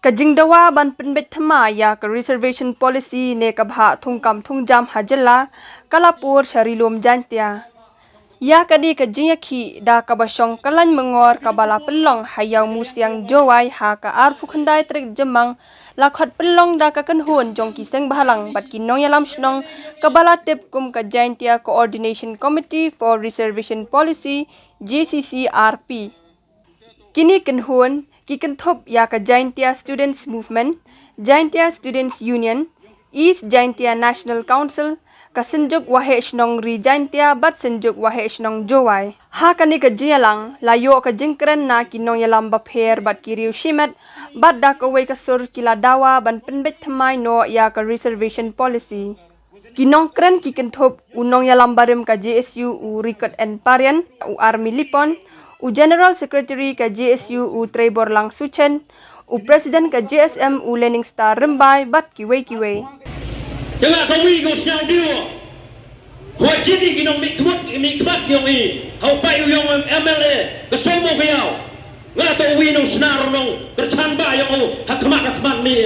Kajingdawa ban penbet thama ya ka reservation policy ne ka bha thungkam thungjam hajalla kalapur sharilom jantia. Ya kadi kajingaki da kabashong kalan mengor kabala pelong hayau musyang jowai ha ka arpu khandai trek jemang lakhat pelong da ka kanhun jong kiseng bahalang bat kinong yalam shnong kabala tip kum ka jantia coordination committee for reservation policy JCCRP. Kini kanhun Kikenthop ya ka Jaintia Students Movement, Jaintia Students Union, East Jaintia National Council, ka senjuk wahe shnong ri Jaintia bat senjuk wahe shnong jowai. Ha kani ka jialang, layo ka jingkren na kinong yalam bapher bat kiriu shimet, bat da ka wei ka sur kila dawa ban penbet thamai no ya ka reservation policy. Kinong kren kikenthop unong yalam barim ka JSU u Rikot and Parian u Army Lipon, u General Secretary ka JSU u Trebor Lang Suchen, u President ka JSM u Lening Star Rembai bat kiwei. Jangan kawi kau siang dia. Kau jadi kinong mikmat yang ini. Kau payu yang MLA kesomo kau. Nggak tahu winong senar nong bercanda yang hakmat ni.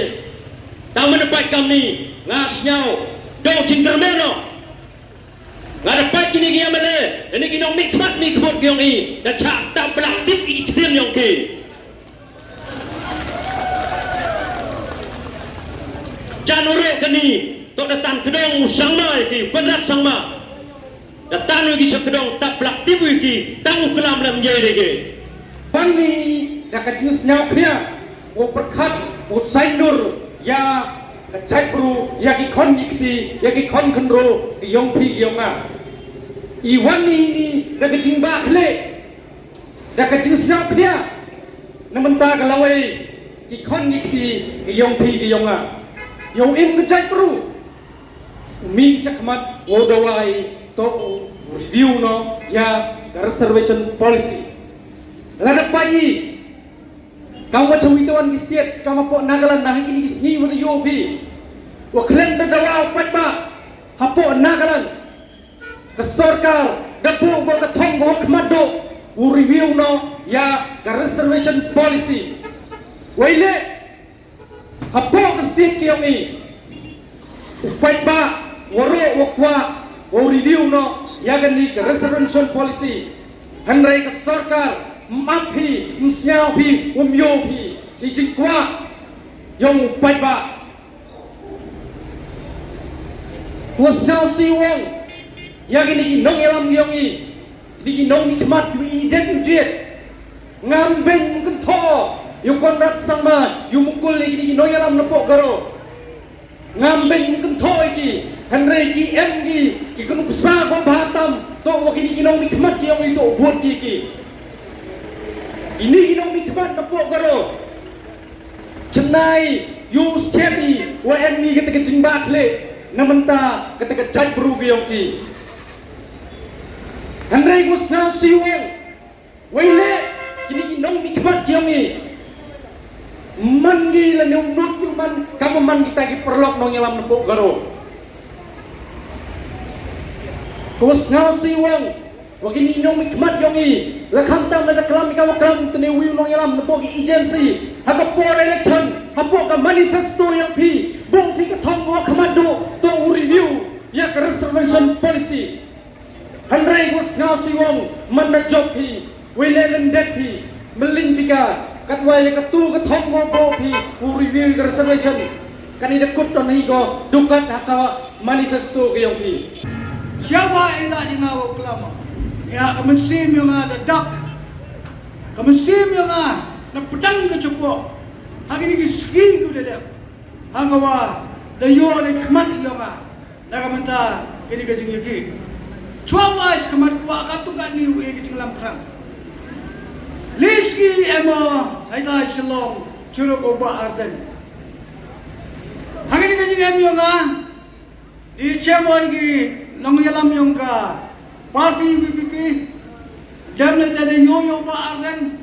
Tahu mendapat kami ngasnyau. Dau cingkermeno. Nggak dapat kini MLA. Ini kinong mikmat yang ini. Dan cak tak belaktif ikhtiar yang ke. Jangan kini. Tok datang kedong sangma iki pendak sangma datang lagi sekedong tak belak tibu iki tangu kelam lam menjadi iki pani dak jenis nyapnya o perkat o saindur ya kacai bru ya ki kon nikti ya ki kon kendro ki yong pi yonga I wani ni dak jingba khle dak jenis nyapnya namenta kalawai ki kon nikti ki yong pi ki yonga yong im kacai bru mi cakmat wodawai to review no ya reservation policy ladak pagi kamu macam witawan di state kamu pok nagalan nah ini sini wala yobi wa klen dawa patba hapo nagalan ke sarkar dapo bo ka thong bo kmado review no ya reservation policy waile hapo ke state kiyongi patba waro wakwa wo review no yagan ni reservation policy hanrai ka sarkar mapi msnyao pi umyo pi ijingkwa yong paiba wasau si wong yagan ni nong elam yongi di nong ni kmat wi den jet ngamben kentho yukon rat sama yumukul ni nong elam nepok garo ngamben kentho iki hanrei ki emgi ki kunu sa ko batam to wakini kinong mikmat ki yang itu buat ki ini kinong mikmat kapo garo cenai yu skedi wa enmi ketika jingbat le namenta ketika jaj bru ki yang ki hanrei ko sa siweng waile kini kinong mikmat ki yang manggi la neunut man kamu man kita ki perlok nong yalam nepok garo kus ngau si wong wagini nong mikmat yongi la khamtam la kalam ka wakram tene wi nong yalam nepok agency haka por election hapo ka manifesto yang pi bong pi ka thong wa khamado to review ya reservation policy hanrai kus ngau si wong man na job pi wilen det pi melin pika katwai katu kathong go pi review reservation kanida kut on higo dukat haka manifesto ke yong pi siapa ila di ngawo klama ya kamansim yung da dak kamansim yung na pedang ke cupo hagini ki ski ku de hangawa da yo le kmat yung na kamanta kini ka jing yaki chwawa kamat kwa katu ka ni we ki tinglam prang liski emo haida shalom churuk oba arden hagini ka jing yung di chemo ki nong yalam yung ka party PPP damle tade yo ba arden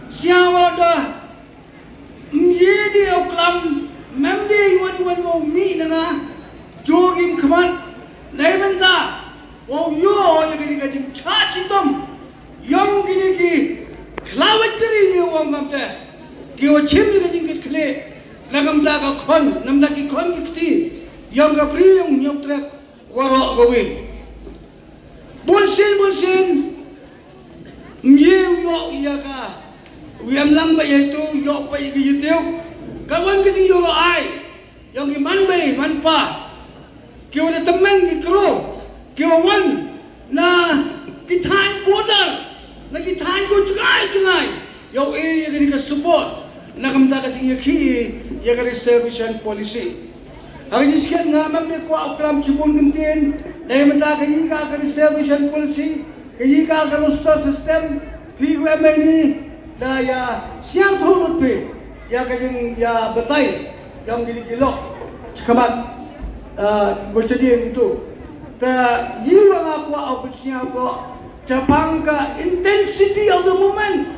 siawa da mjedi oklam memde wani wo mi na jogim khmat lebenta wo yo yagini ka jing chachitom yong gini ki klawet kri yo ngamte ki wo chim ni jing kle nagamda ka kon namda ki kon ki kti yang ka pri yang nyok trek waro gawe bonsin myew yo ya ka wiam lam ba yaitu yo pa yi yiteu kawan ki yo ai yang ki man bay man pa ki wala temen ki kro ki wan na ki than border na ki than ko jangai yo ya ka support nakamda ka ting yakhi ya ka reservation policy hari sekian ngamam ne ko aklam chibun gintin dai mata ka yi ka reservation policy ka yi ka roster system ki ko ni da ya siang thurut pe ya ka jing ya batai yang gili gilok cikamat gocedien itu ta yi wa aku au siang ko Jepang ka intensity of the moment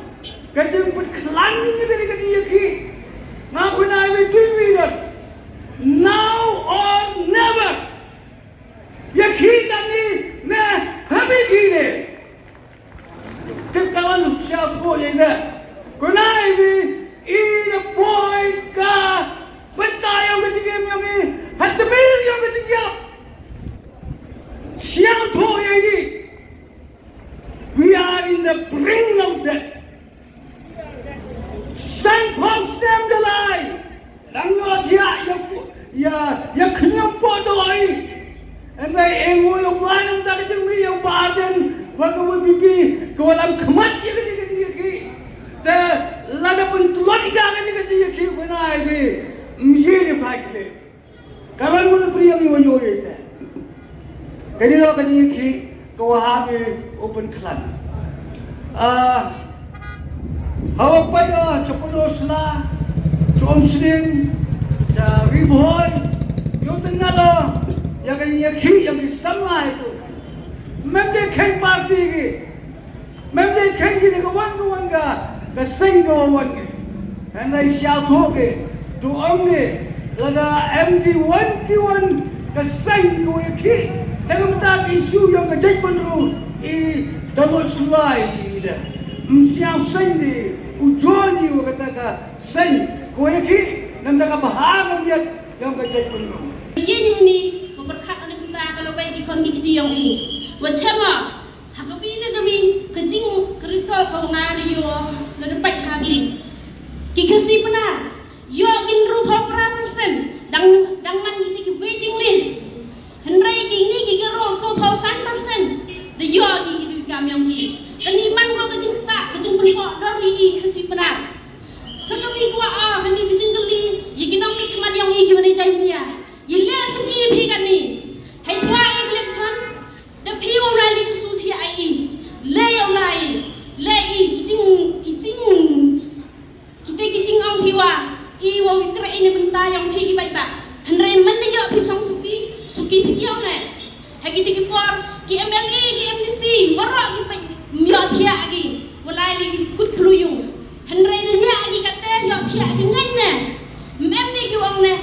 kajeng berkelan dari kadi yaki ngaku na we do now or never yaki kami na habi kine kawan siap ko yena kunai we in boy ka betayang ketigam yang hatbil yang ketigam siap ko yeni we are in the brink of death. Signpost them the line. Langot ya kenyang podoi. And they engo yung buwan ng takit yung may yung baden. Wag mo pipi kawalang kamat yaki. The lalapun tulad igagan yaki kunay be miyeni pakile. Kawan mo na priyang iwanyo ite. Kanilo yaki kawahabi open clan. Hawak pa yun, Chapulos na, Chomsling, Riboy, yung tinalo, yung kanyaki, yung kisama ito. Memde keng party ki, memde keng ginagawan ka, kasing gawawan ki. And ay siya toge, doon ki, lada MD1 ki1, kasing gawawan ki. Nagamata isu yung kajay pandro, damol sulay, siya sindi, ujoni wakataka sen koyaki namda bahagam yat yang kajai punno yin ni memperkat anak kita kalau baik di kondisi yang ini wacama hakabi na kami kajing krisol kau ngari yo na dapat hagi kikasi benar yo kin rupa persen dang man kita waiting list hendrai kini kikero so pau 1% the yo di kami yang ni kani man ko kajing berpok dari kasih benar. Sekali gua hani bijengkeli, yikinang mikmat yang gimana jadinya. Yile suki bhi kani. Hai chwa belum chan. The people rally suthi ai. Le yang lain. Le kijing. Kita ang piwa. Iwa wikra ini benta yang pi baik ba. Henry man yo pi chong suki pi kiau ne. Hai kita kipor ki MLA ki MDC warok ki pai myo thia gi. Walai li kut kruyung henry nya agi kate yo thia ki ngai ne mem ni ki wong ne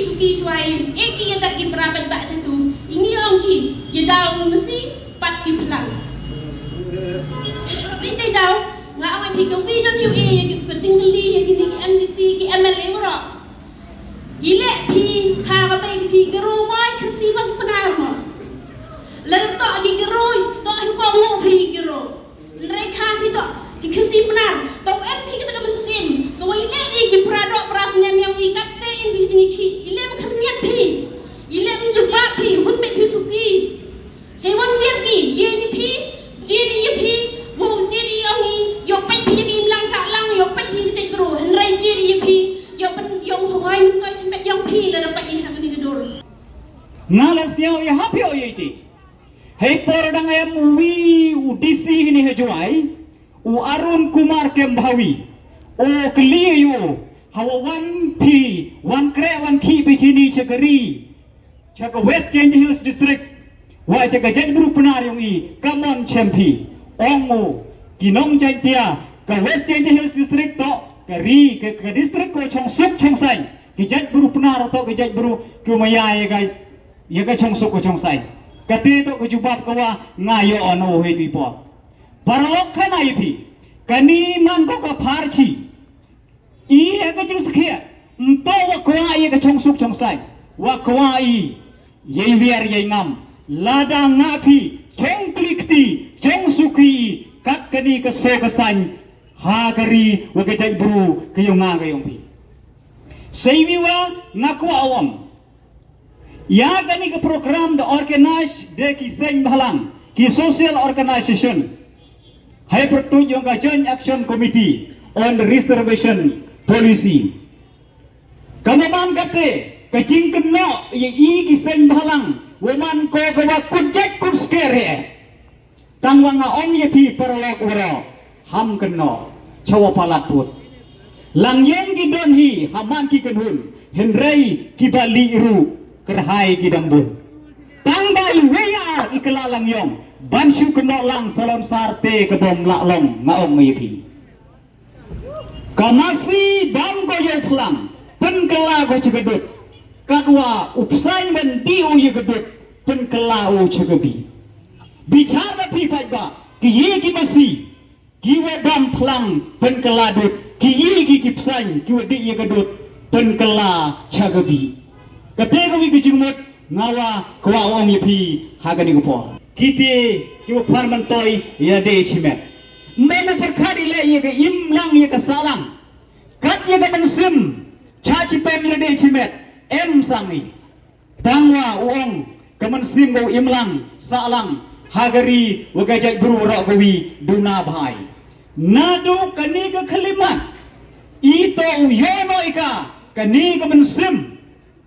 suki swai ki yadak ki prapat ba chatu ini ong ki yadau mesi pat ki pelang rite dau nga awan pi ko wi don yu ki jingli ki MDC ki MLA ro ile pi kha ba bai pi gero mai khasi bang penar mo lan to agi gero to an ko ngo pi gero mereka itu dikasih benar tahu MP kita kan sim kau ini iki produk berasnya yang ikat tein di sini ki ile makannya pi ile mencoba pi hun me pi suki sewan dia ki ye ni pi jiri ye pi wo jiri yang ni yo pai pi ni bilang salang yo pai ni cek bro henrai jiri ye pi yo pen yo hawai untuk sempet yang pi la dapat ini hak ni gedor ngalas yau ya hapi o yiti hei pordang ayam wi udisi ini hejuai u Arun Kumar Kembhawi o kliyo hawa one ki bichini chakari chaka West Change Hills District wa chaka Jajburu Penar yung i Kamon Chempi ongo kinong Jaitia ka West Change Hills District to kari ke district ko chong suk chong sai ki Jajburu Penar to ki Jajburu kumaya ya ga chong suk ko chong sai katito ko jubab kawa ngayo ano heti po paralok kana ipi kani man ko ka pharchi I ka jus khia Mpo wa kwa i ka chong suk chong sai. Wa kwa i ye vier ye ngam. Lada ngapi cheng klikti cheng suki kat kani ka so ka san ha kari wa ka jai bru ka yong nga ka yong pi. Seiwiwa ngakwa awam. Ya kani ka program the organize de ki seng balang ki social organization. Hai pertuj yung ka Joint Action Committee on Reservation Policy. Kamaman kate kajing keno ye i ki seng balang waman ko ka wa kujek kuskere. Tangwa nga ong ye pi perlok waro ham keno chawa palaput. Lang yen ki don hi haman ki kenhun henrei ki bali iru kerhai ki dambun. Tangba i weya ikelalang yong bansu keno lang salon sarte ke bom laklong ngaong ngipi. Kamasi dam ko yo plang penkela ko cegedut. Kadua upsai men diu ye gedut penkela o cegebi. Bicara pi ba ki ye ki masi ki wedam plang penkeladut ki ye ki psang ki wedi ye gedut penkela cegebi. Ketika wi kecingmut ngawa kwa ong yepi hagani gupo. Kiti ki parman toy ya de chimet. Mena perkadi le ye ke imlang ye ke salang. Kat ye ke mensim chachi pem ye de chimet em sangi. Tangwa uong ke mensim go imlang salang hagari wagajai guru rakawi duna bhai. Nadu kani ke kalimat ito yono ika kani ke mensim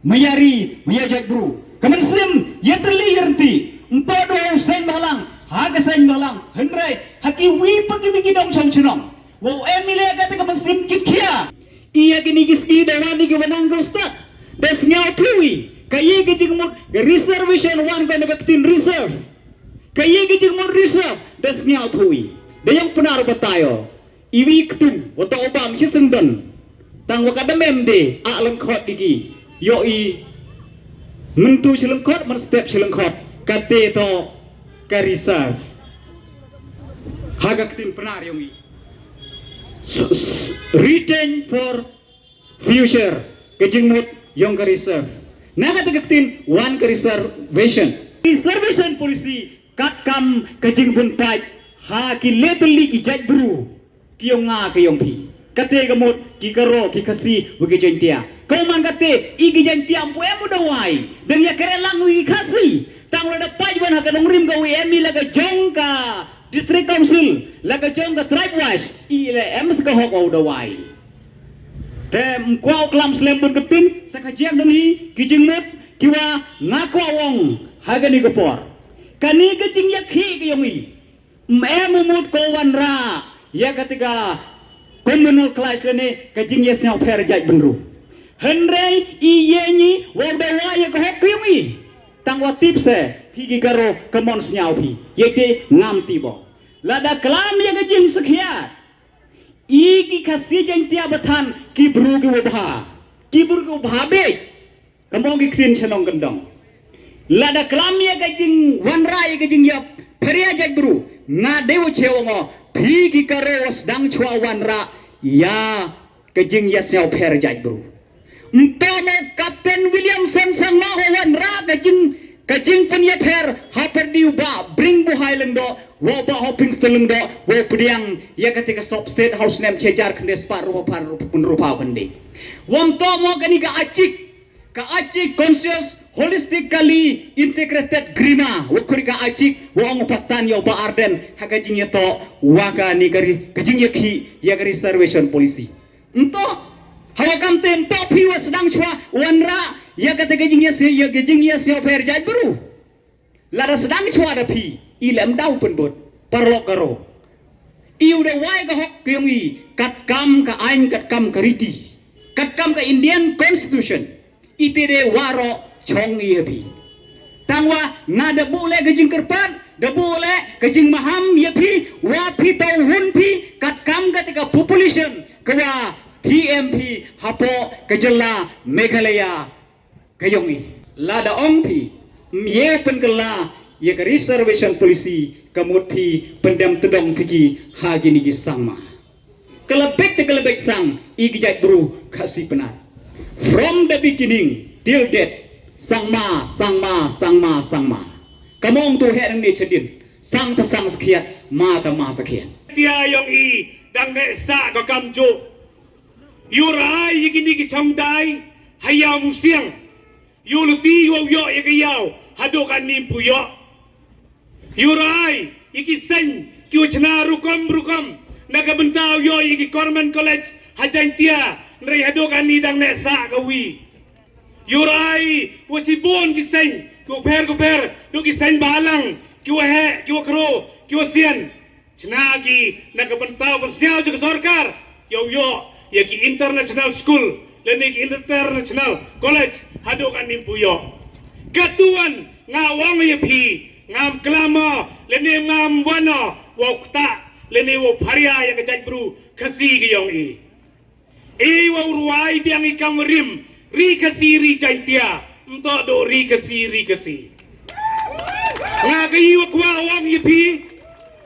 mayari mayajak bro kemensim ya terlirti empodo sen balang haga sen balang henrai haki wi pagi bigi dong chong chenong wo emile kata kemensim kitkia iya gini giski dawani ke wananggol stat des nyau tui kayi gijing mut reservation one ko nagatin reserve kayi gijing mut reserve des nyau tui dayang penar batayo iwi ketum wato obam chisendon tang wakadamem de alang khot digi yoi mentu selengkot men step selengkot kate to ka reserve haga ketin penar yomi retain for future kejingmut yong ka reserve naga ketin one ka reservation policy kat kam kejing bun pai ha ki leteli ijaj bru kiyong nga kayong pi kate gamot ki karo ki kasi wagi jentia kau man kate igi jentia ampu emu dawai dan ya kere lang wigi kasi tang lo dapat wan hakan ngrim ga emi laga jongka district council laga jongka tribe wise ile ems ka hok au dawai tem kwao klam slembun kepin sakajiang dong hi kijingmut kiwa ngakwa wong hagani gopor kani kejing yakhi kayongi emu mut ko wanra ya ketika communal class lene kajing yes yang per jaj benru henrei iye ni wadawa ya ko hekimi tangwa tipse pigi karo kemons nyau pi yete ngam tibo lada klam ya kajing sekia igi kasi jeng tia batan kibru ki wabha be kamong ki krin chenong gendong lada klam ya kajing wanra ya kajing yap peria jaj bru ngadewo chewongo pigi karewas dang chua wanra ya kejing yasyaw per jaj bro mtono Kapten Williamson sang maho wanra kejing penyeter haper diuba bring buhai lengdo wo ba hoping stelengdo wo pediang ya ketika sop state house nem cejar kendes paru penrupa kende wom tomo kani ka acik conscious holistically integrated grima wukuri ka acik wong patan yo ba arden hakajing to waka ni kari kajing yaki ya reservation policy ento hawakam tem to piwa sedang chua wanra ya kata kajing ya sio per jaj bru lara sedang chua da pi ilem dau penbot parlok karo iu de wai ka hok kyongi kat kam ka ain kat kam kariti kat kam ka Indian constitution itide waro chong yepi tangwa na da bule kajing kerpat da bule kajing maham yepi wa pi tau hun pi kat kam ketika population kaya PMP hapo kejela Meghalaya kayongi lada ong pi mye penkela ye ke reservation policy kamut pi pendam tedong piki hagi nigi sama kelebek te kelebek sang igi jat bru kasih penar From the beginning till death, sangma, sangma, sangma, sangma. Kamong tu hek ni chedin, sang ta sang sekiat, ma ta ma sekian. Tia yang i dang ne sa ka kam jo. Yurai yikini ki chamdai hayau musiang. Yuluti yo yo yau hadokan nim puyo. Yurai iki sen ki wachna rukam nagabentau yo iki Corman College hajan tia nrei hadokan ni dang ne sa ka wi. Yurai wachibon ki sen ki per do ki sen balang ki wahe ki wakro ki wasian chnagi nagabentau bersniau juga sorkar yo ya ki international school lenik international college hadokan nim puyo. Katuan ngawang ye pi ngam klama lene ngam wana wakta lene wo pharia ya kajai bru khasi ge yong e wo ruai biang ikam rim ri khasi ri jantia mto do ri khasi nga ge wo kwa wang ye pi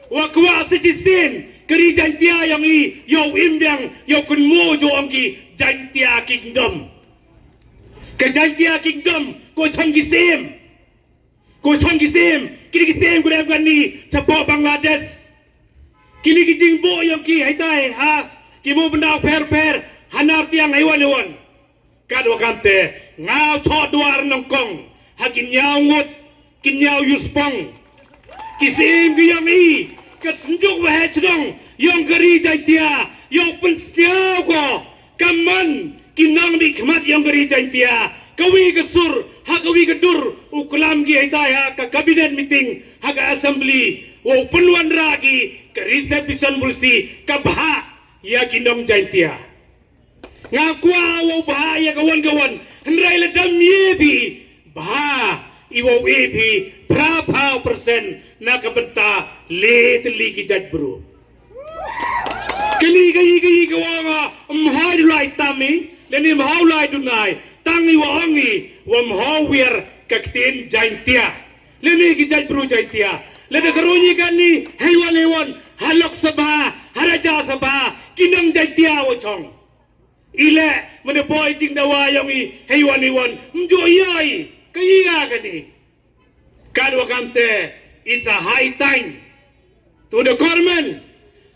wa kwa sichisin keri jantia yang yo imbiang yo kun mo jo angki jantia kingdom ke jantia kingdom ko changi sem kini kisem ko dem gani chapo Bangladesh kini kijing bo yang ki haitai ha ki mo benda per hanar tiang haiwan kad wakante ngau chot duar nongkong hakin nyau ngut kin nyau yuspong kisem ki yang kesenjuk wahe cedong yang geri jantia yang pensnyau ko kaman kinang di khmat yang geri jantia kawi kesur ha kawi kedur ukulam ki haitai ha ka cabinet meeting ha ka assembly wo penwan ragi ke reception bulsi ka bha ya kinong jantia ngakwa wo bha ya kawan hendrai le dam ye bi bha iwo epi berapa persen nak benta le teli ki jaj bro kini gai kawanga mhai lai tami leni mhau lai dunai tangi wa ongi wa mhau wir kaktin jaintia leni ki jaj bro jaintia lede garoni kani hewan halok sabha haraja sabha kinang jaintia wo chong ile mene boy jing dawa yangi hewan mjo yai kaya kani kadwa kamte it's a high time to the government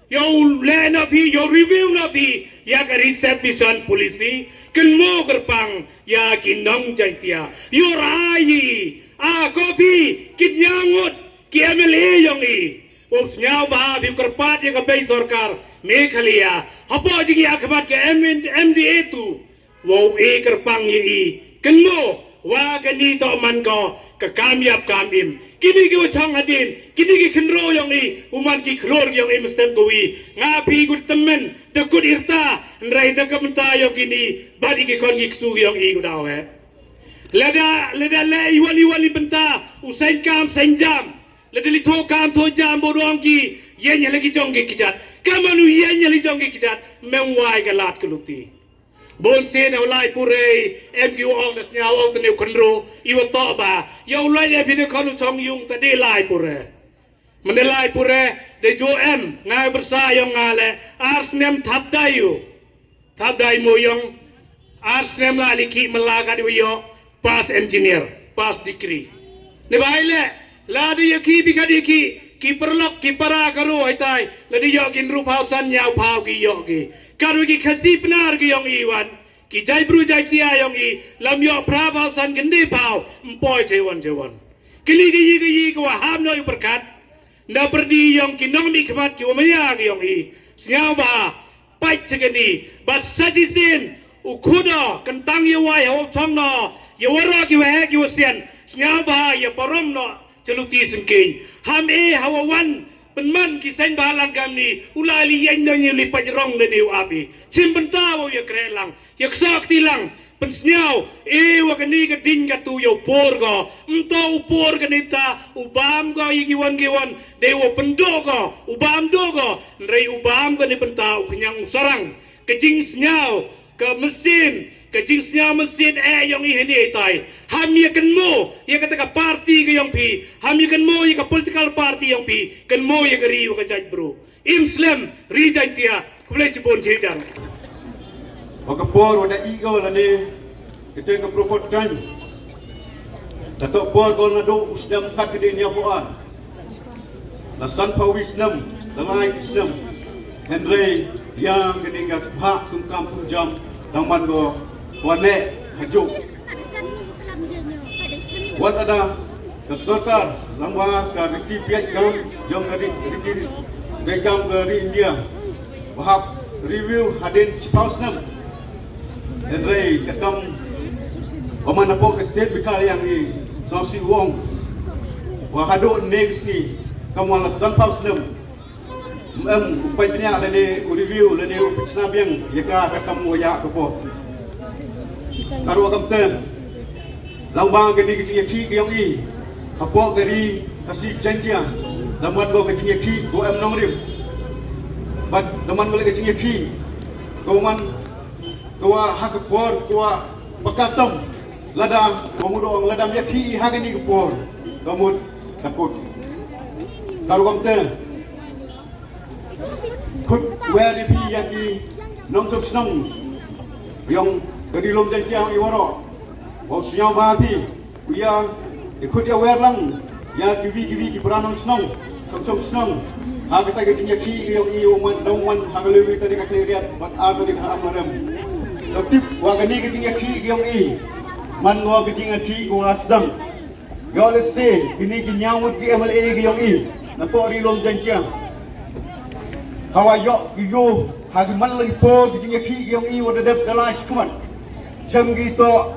yo le na pi yo review na pi ya ka reception policy ken mo kerpang ya kinong jantia yo rai a kopi kinyangut ki MLA yongi os nyau ba bi kerpat ya ka bei sarkar mekhalia hapo ji ya khmat ke MDA tu wo e kerpang yi ken mo wa kani to man ko ka kamyap kamim kini ki chang adin kini ki khnro yong uman ki khlor yong mestem ko wi nga pi gut temen de kut irta nrai de kamta yo kini badi ki kon ki su yong ku daw he leda le wali benta usain kam senjam leda li tho kam tho jam bodong ki yen lagi jong ki kijat kamanu yen li jong ki kijat menwai ka lat keluti bon sen lai purei MQ ong na snya ong tne konro iwa to ba yo lai ya pine konu chong yung ta de lai pure mane lai pure de jo em ngai bersayong ngale arsnem thabdai mo yong arsnem la liki melaga de yo pas engineer pas degree ne baile la de yaki ki perlok ki para karo haitai la de yo kin ru phau san nyau phau ki yo ki karu ki khasi benar ki yong iwan ki jai bru jai tia yong lam yo pra phau san gende phau mpoi chewan kili ki ko ham no perkat na perdi yong ki nong mi khmat ki omaya ki yong siau ba pai chegeni ba saji sin ukhudo kentang ye wai ho chong no ye waro ki we ki wasian siau ba ye parom no celuti sengking ham hawawan penman ki sen balang kami ulali yen no ni lipat rong le ni abi cimbenta wo ye krelang ye ksak tilang pensnyau wa kani ka ding ka tu yo porgo mto upor kanita ubam go yigiwan de wo pendogo ubam dogo rei ubam ka ni penta knyang sarang kejing snyau ke mesin kejing snyau mesin yang iheni tai ham ye kan mo ye kata ka party ke yang pi ham ye kan mo ye ka political party yang pi kan mo ye kari ka jaj bro imslam rijaitia kuble chipon chejang Wakapor wada ego lani kita ke propotkan. Datuk por gol nado usdam kat di nia boan. Nasan pawisnam, lalai isnam. Henry yang kini kat hak tungkam tunjam daman go wane hajuk. Wan ada keserkar lamba ka riti piat gam jom dari riti begam dari India. Wahab review hadin cipausnam. Henry ketam Paman napok ke state bikal yang ni Sausi Wong Wahado next ni Kamu alas tanpa usnam Upay pinya lani review lani upicna biang Yaka kamu wayak kepo Karu agam tem Lambang gani kecing yaki kiyong i Hapok dari kasih janjian Daman go kecing yaki go nong rim But daman go kecing yaki Kauman Kawa hakapor kawa pakatam lada komudong ladam yaki hagani kapor kamud takut karu kamte kut where pi yaki nong chok snong yong kadi lom janjiang iwaro wa siang ba pi uya ikut ya wer lang ya kiwi ki pranong snong chok snong hagata gati yaki yong i uman dongman hagalewi tadi ka kleriat bat ado di amaram Tip wagani keting yaki gyong i man go keting yaki go asdam go let's say kini ginyawut gi MLA gyong i napo rilom janjang hawayo gigo hagman lagi po keting yaki gyong i wadadap dalai kuman jam gito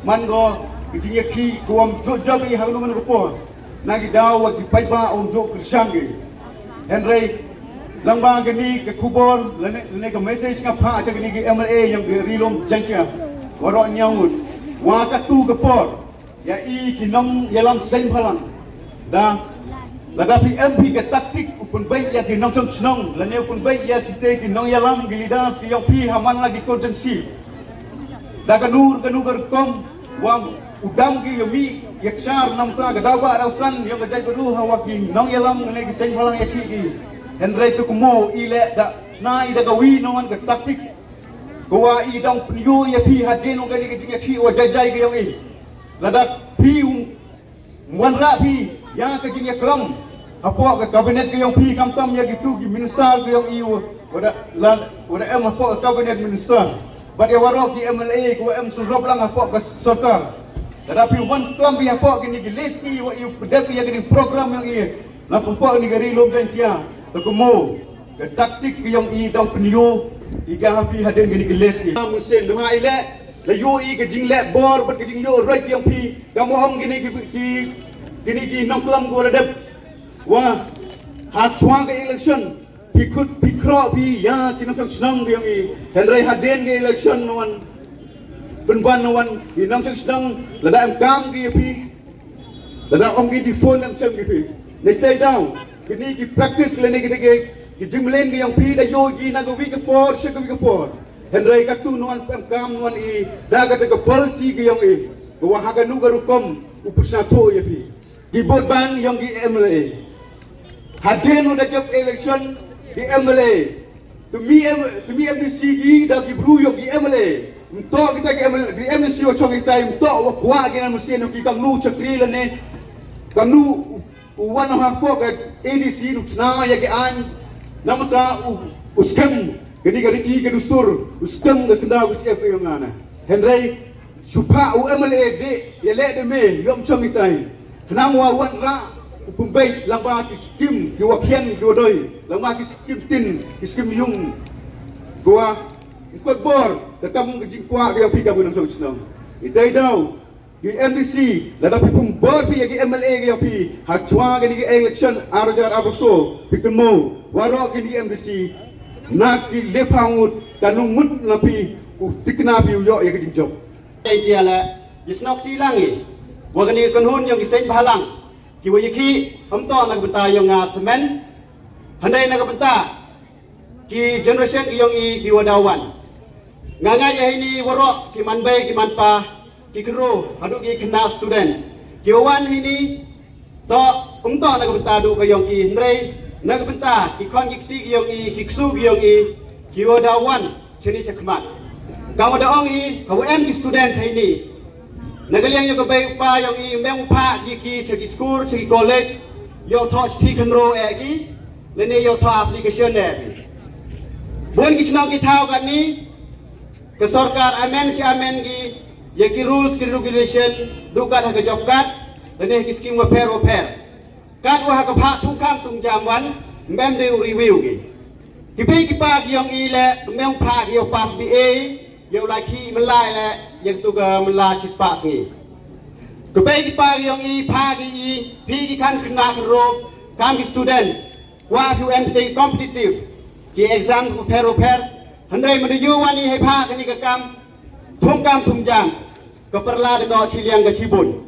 man go keting yaki go am jog i haglungan ko nagi daw wagi paiba on jog krisangi Henry Lambang gani ke kubor lene ke message ngapa aja gani ke MLA yang rilom jangkia warok nyawut wa ka tu ke por ya i kinong yalam sen phalang da ladapi MP ke taktik upun baik ya kinong chong chnong lene upun baik ya kita kinong yalam gilidas ke yang pi haman lagi konsensi da kanur kom wa udam ki yomi yaksar namta gadawa rausan yang gajai kudu hawa kinong yalam lene ke sen phalang yaki ki Henry tu kumo ile da snai da gawi no man ka taktik gowa i dong pniu ya pi hadin no gani ke ki o jajai ke yong i lada pi wanra pi ya ke jing klam apo ka kabinet ke yong pi kamtam ya gitu gi minister ke yong i wada em apo kabinet minister bad ya waro ki MLA ko em surop lang apo ka sarkar lada pi wan klam pi apo gini gi list ki wa i pedap ya gini program yang i la apo ni gari lom jantia Kumo, ke taktik yang i dong penyu, iga hapi haden gini keles ni. Musim dua ile, layu i ke jing lek bor, ber ke jing yo right yang pi, kamu om gini ki nong kelam gua redep. Wah, hak cuang ke election, pikut pikro pi, ya kita senang yang i. Henry haden ke election nawan, benban nawan, di nong senang, lada em kam ke pi, lada om ke di phone em cem ke pi. Netai down. Kini ki practice lene kita ki jimlen ki yang pi da yogi na go wi ke por se go wi ke por Henry ka tu nuan kam nuan i da ka ke policy ki yang i go ha ga nu ga rukom upusna to ya pi ki bot bang yang ki MLA haden da job election di MLA to mi MDC ki da ki bru yang ki MLA to kita ki MLA ki MDC o chong kita to wa kwa ki na musin ki kam nu chakri lene kam nu Uwan ang hakpo kat ADC nukna ya ke an namata uskam gani gari ki ke dustur uskam ga kenda gus e yung ana Henry supa MLA de yele de me yom chong itai khnang wa wan ra upumbai lamba ki skim ki wakian ki doi lamba ki skim tin skim yung gua ikut bor tekam ke jingkwa ke pi ka bunang song snong itai daw di MDC lada pi pumbor pi gi MLA gi pi hachwa gi election arjar abuso pikmo waro gi MDC nak ki lepangut kanung mut na pi ku tikna pi yo ya gi job ai dia la isnok ti langi wa gani kanhun yang isen balang ki wa yiki amto nak benta yang semen handai nak benta ki generation ki yang i ki wadawan nganga ya ini waro ki manbai ki manpa Kikro, haduk ki kena students. Kiwan ini to umto nak benta du kayong ki Henry nak benta ki kon ki ti kiyong i kiksu kiyong i kiwadawan chini chakmat. kau ada orang ini, kau MD student hari ini. Nagaliang yung kabay pa yung imeng pa ki chagi school, chagi college, yo touch ti kanro egi, lene yo to application egi. Bukan kisnong kitao kan ni, ke sarkar amen ki yaki rules ki regulation dukat ha job card, lene ki scheme repair. Kad wa ha pha tung kam tung jamwan, mem de review ki. Kipai kipa ki yung ile, meng pa ki yo pass BA. Yo laki melai le yang tu ke melai cispas ni. Kepai pagi yang pagi pergi kan kena kerop kami students wah UMT kompetitif ki exam repair handai menuju wani hai pha kani ke kam thum jam ke perla de no chiliang ke cibun.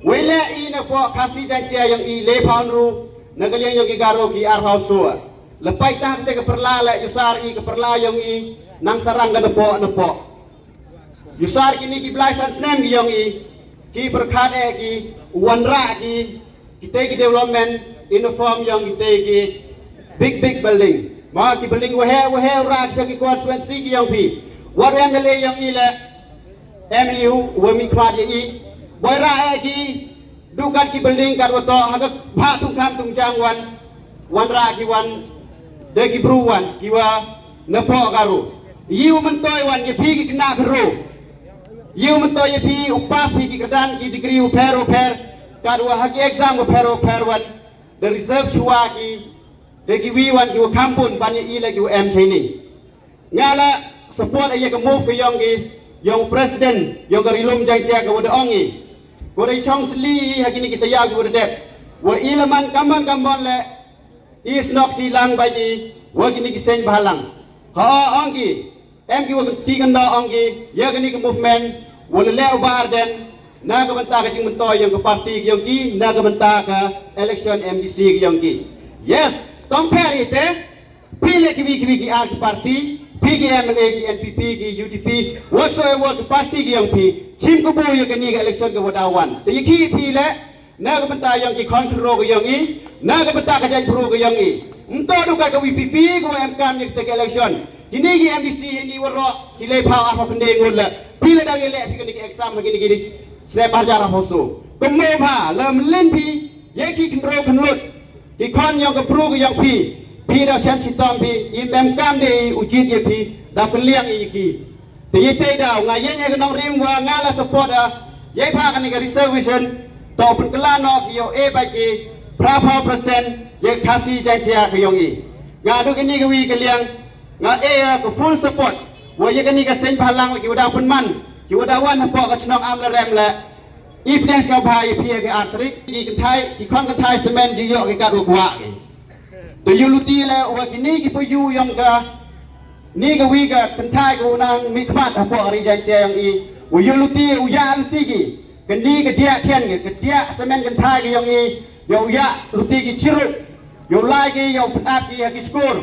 Wele na po kasih jantia yang le paun ru nagaliang yang garo ki arhau so. Lepai tang te ke perla le usar ke perla yang nang sarang ka napo. Yusar kini ki license name ki yong ki berkat ki wanra ki kita ki development in the form yang kita ki big building. Ma ki building wahe ra ki constituency ki yang pi. War MLA yang ile MU wa mi kwat ye boy ra ki dukat ki building kat wato ha pha tung kam tung jang wan ra ki wan de ki bruwan ki wa napo garu. Yiu mentoy wan ye pi ki kena keru. Yiu mentoy ye pi upas pi ki kedan ki degree repair kadwa haki exam repair wan the reserve chua ki de ki wi wan ki kampun ban ye ile ki em chini. Ngala support ye ka move ki yong president yong ka rilum jai tia ka wada ongi. Wada chong sli haki ni kita ya ki wada dep. Wa ilaman kambon le is nok ti lang bai di wa ki ni ki sen balang. Ha ongi MQ tigan na anggi yagani ke movement wala le ubar den naga banta ka jing mentoy yang ke parti yang ki naga banta ka election MDC yang ki. Yes, compare ite pile ki ar ki parti PGMLA ki NPP ki UDP whatsoever ki parti ki yang pi chim ko boyo ke ni election ke wadawan te ki pile naga banta yang ki control ke yang naga banta ka jai pro ke yang unto duka ke WPP ko MK ni ke election kini ki MDC ini waro kile pha apa pende ngol pile da gele pi ki exam gini slep harja raposo kemo pha lam len pi ye ki kenlut ki kon yang ke pro yang pi da chan chitom pi im kam de ujit ye pi da peliang iki te ye te da nga ye ke nong rim wa ngala support ye pha kan ki reservation to pen kelano ki yo e ba ki berapa persen ye kasih jantia ke yongi ngadu kini ke wi ke liang nga ke full support wa ye kani ka sen phalang ki wada punman ki wada wan hapo ka chnok am la rem la ipnes ka bhai phi ke artrik ki kan thai ki khon kan thai cement ji yo ke ka ru kwa ki to yuluti la wa kini ki pu yu yong ka ni ka wi ka kan thai ko nang mi khmat hapo ri jan te yang wa yuluti u ya luti ki kani ka dia khen ke dia cement kan thai ki yong yo ya luti ki chiruk yo lai ki yo pap ki ki skor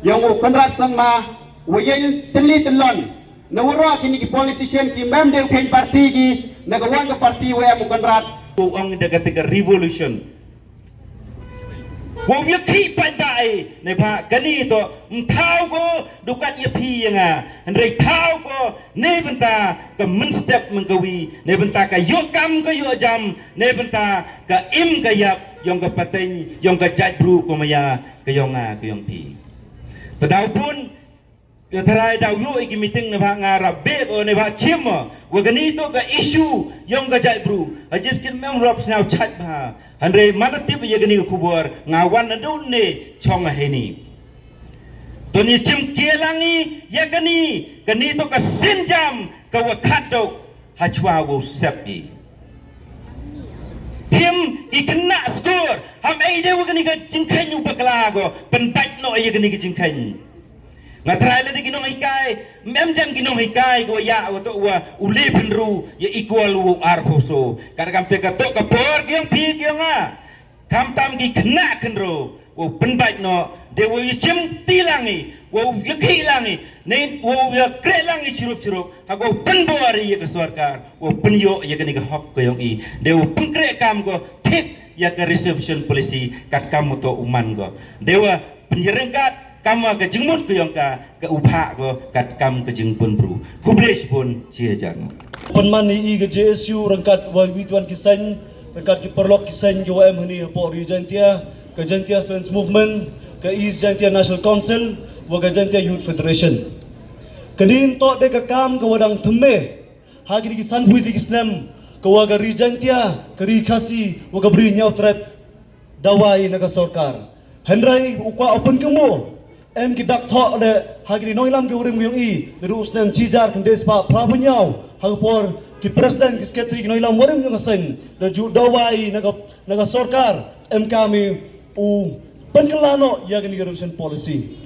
yang konrat sama wayen telon na wara kini ki politician ki mem de ken parti ki nagawan ka parti wa mo konrat ang daga revolution wo ye ki pai bai ne pha kani to thau ko dukat ye phi nga andrei thau ko ne benta ka men step mengkawi ne benta ka yo kam ka yo jam ne benta ka im ka yap yong ka pateng yong ka jaj bru ko maya ka yong nga ka yong phi padahal pun terai dau yo iki meeting ne bha ngara be o ne bha chim wa gani to ka issue yong ka jai bru ajis kin mem rop snaw chat bha andre mana tip ye gani khubor ngawan na dun ne chong he ni to ni chim kelangi ye gani to ka sinjam ka wa khato hachwa wo sep i him ikna score ham ai de wa gani ka jingkhan yu bakla go pentat no ye gani ka jingkhan ngatrai le ginong ikai mem jam ginong ikai go ya wa to wa ule pinru ye equal wo ar phoso kar kam te ka to ka por gyong pi gyong a kam tam gi khna khnro wo penbat no de wo chim tilangi wo yakhi langi ne wo ya kre langi chirup ha go penbori ye ka sarkar wo penyo ye gani ka hok ko yong i de wo pengkre kam go thik ya ka reception policy kat kam to uman go dewa penyerengkat kama ke jengmut ke yang ke upha ko kat kam ke jengpun bru kublesh pun cia jang penmani ke JSU rangkat wituan kisan rangkat ki perlok kisan ke WM ni po Jantia ke Jantia Students Movement ke East Jantia National Council wa ke Jantia Youth Federation kenin to de ka kam ke wadang themme hagi di kisan hui di Islam ke wa ke Jantia ke Khasi wa ke bri nyau trap dawai naga sarkar hendrai ukwa open kemo em ki dak tho le hagi noi lam ke urim yung I de usnem chijar kan despa prabunyau hagpor ki president ki sekretari noi lam urim yung asen de ju dawai naga sarkar em kami u penkelano ya gani corruption policy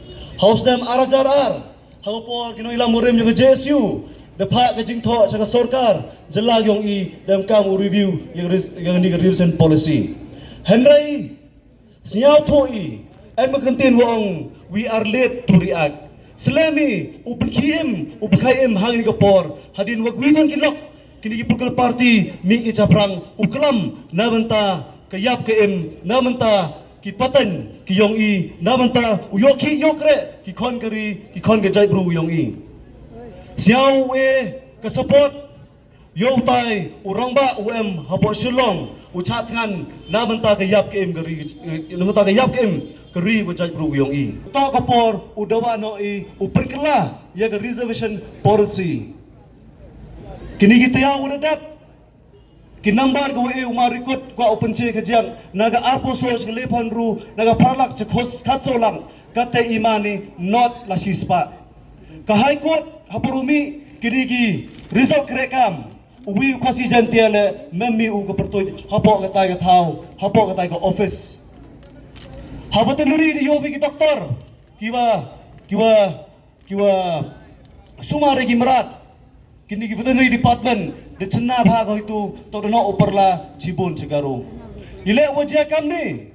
house dem arajar hagpor ki noi lam urim yung JSU de pha ke jing tho sa sarkar jala yung I dem kam review yang gani corruption policy hendrai sinyau tho I em makantin wong we are late to react selami upen kiem upen khaim hangin kapor hadin wagwitan kinlok kini gipukal party mi ki chaprang uklam namanta kayap kem namanta ki patan ki yong I namanta uyoki yokre ki khon kari ki khon ke jai bru yong I siau ka support yo tai urangba UM habo shilong uchat ngan namanta kayap kem kari namanta kayap kem keri wajaj bru yong I to kapor udawa no I uperkela ya ke reservation policy kini kita ya uradap kinambar ko e umarikot ko open che kajang naga apo sos lepon ru naga parlak che khos khatsolang kate imani not la sispa ka high court hapurumi kini ki result krekam uwi khasi Jantia le memmi u ko pertoi hapo ka tai ka thau hapo ka tai ka office habatenuri di yobi ki doktor kiwa sumare ki merat kini ki veterinary department de chenna bhag hoitu to no uperla jibon segaro ile wajia kam ni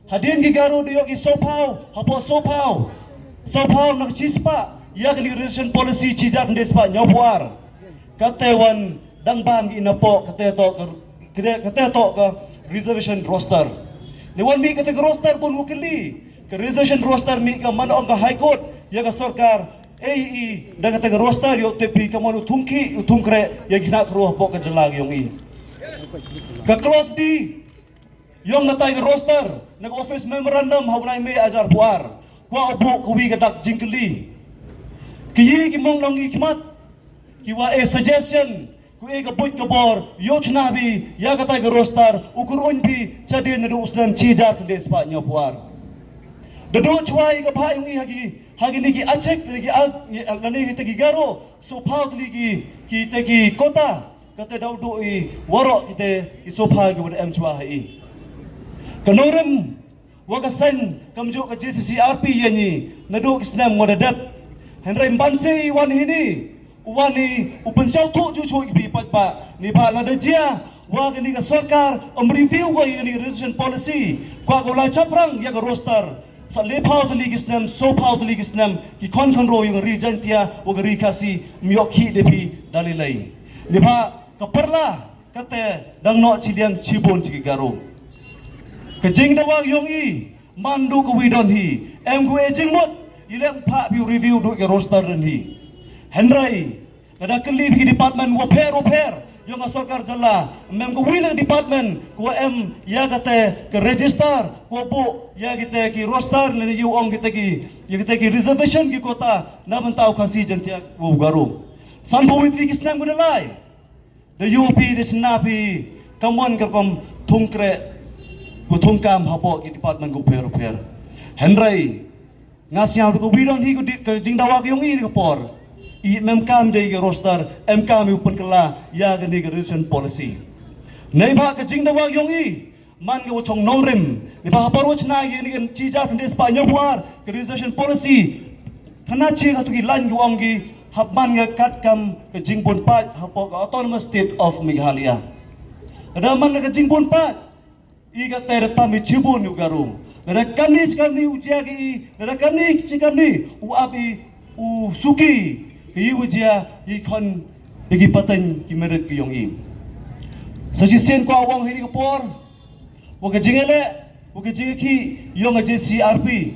hadin ki garo di yogi sopau hapo sopau nak chispa ya kini resolution policy chijak despa nyapuar katewan dang bam ki napo kate to ka reservation roster ni wan mi kate roster pun wukili ke reservation roster mi ka man ang ka high court ya ka sarkar AE da kate roster yo tepi ka manu thungki uthungkre ya gina kro po ka jalag yong I ka close di yong na tay roster nag office memorandum hawnay me azar puar kwa obo kuwi ka dak jingkli kiyi ki mong long ikmat kiwa a suggestion kuwi ka boy ka bor yo chnabi ya ka tay roster ukurun bi chadin na usnam chijar ka despa nyapuar do chwai ka bha yung I hagi niki achek niki lani hite ki garo so phaut ligi ki te ki kota kate daudu I waro kite ki so pha ki wad em chwa hai kanorem waga san kamjo ka JCCRP yani nadu kisnam wadadap henry banse wan hini wani upensiau tu ju bi patpa ni ba la dejia wa ni ka sarkar review ko ni resolution policy kwa ko la chaprang ya ka roster sa lepau de ligisnam so pau de ligisnam ki kon ro yung Jantia wa ga Khasi miok hi depi dalilai ni ba ka perla kate dang no chiliang chibon chi garo ka jing da wang yung I mandu ko widon hi em ko e jing mot ilem pha bi review do ke roster den hi henry kada kelib ki department wa per yung sarkar jalla mem ko wila department ko em ya kate ke register ko bu ya kite ki roster le yu ong kite ki reservation ki kota na bantau Khasi Jantia wo garo san bo wit ki snam gunalai the UP de snapi kamon kerkom thungkre ko thungkam hapo ki department ko per henry ngasya ko widon hi ko jingdawa yung I ko por I memkam de roster MKM upun kala ya gani resolution policy nei ba ka jingdawa yung I man go chong nongrim ni ba haparo chna gi ni chija fendes pa nyapuar ke resolution policy kana che ka tu ki lan guang gi habman ga kat kam ke jingbon pa hapo ka autonomous state of Meghalaya ada man ka jingbon pa I ga ter ta mi chibon yu garu ada kani ujia gi ada kani u abi u suki ki ujia I kon gi patan ki meret ki yong I sa si sen kwa wang hini ko por wa ka jingele wa ka jingeki yong a JCRP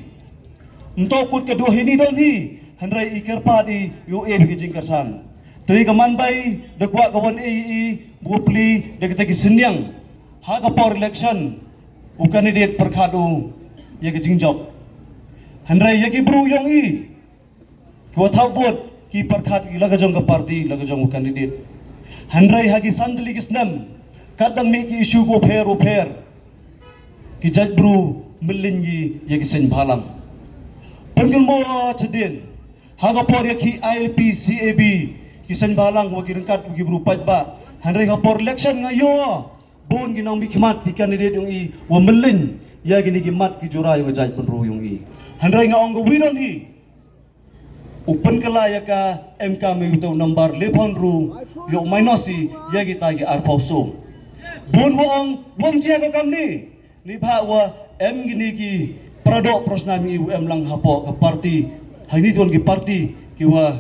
untuk kut kedua ini don hi handrai iker padi yu ke jingkarsan tadi kaman bai dekwa kawan bupli dekati senyang ha ka por election u candidate perkhadu ya ke jingjob handrai ya ki bru yong ko tha vote ki perkhat laga jong ka party laga jong candidate handrai ha ki sandli kisnam kadang mi ki issue ko pher ki jaj bru melingi ya ki sen bhalam panggil mo chadin haga por ya ki ILP CAB ki sen balang wa ki rengkat ki bru pat ba handrai ha por election ngayo bon ki nang mi khmat ki candidate yung wa melin ya gini ki mat ki jura yung jaj penru yung handrai nga ong wi don hi upan kala ya ka MK mi to number 11 ru yo minosi ya ki ta ki arpauso bon wong chia ko kam ni pha wa em gini ki prado prosnami UM lang hapo ka party hani tuan ki party ki wa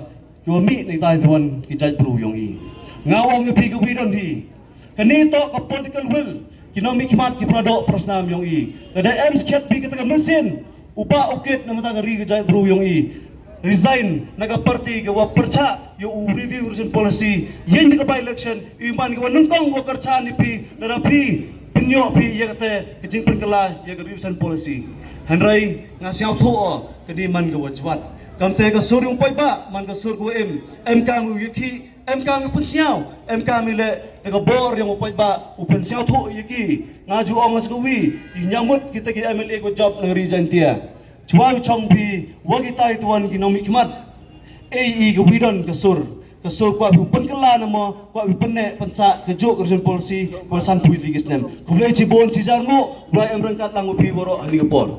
mi ni tai tuan ki jaj bru yong ngawang pi ka widon hi kanito ka political will kinomi kimat ki prado prosnam yong kada em sket bi kita mesin upa ukit na mata ri ka jaj bru yong resign naga party ka wa percha yo review recent policy yen ka by election iman ka nungkong wa karcha ni pi na pi pinyo pi ya kate kajing perkala ya ka recent policy handrai ngasiaw tho kadi man ka wajwat kamte ka sur yung pai ba man ka sur ko em ka ngu yaki em ka ngu punsiaw em ka mi le ka bor yung pai ba upunsiaw tho yaki ngaju ongas ko wi inyamut kita ki MLA ko job ng region tia chwa chong pi wagi tai tuan ki nomi khmat AE ka widon ka sur kwa upan kala na mo kwa upan ne pansa ka jok region policy ko san puiti kisnem kublai chibon chijar ngo blai em rangkat lang pi boro ani ka por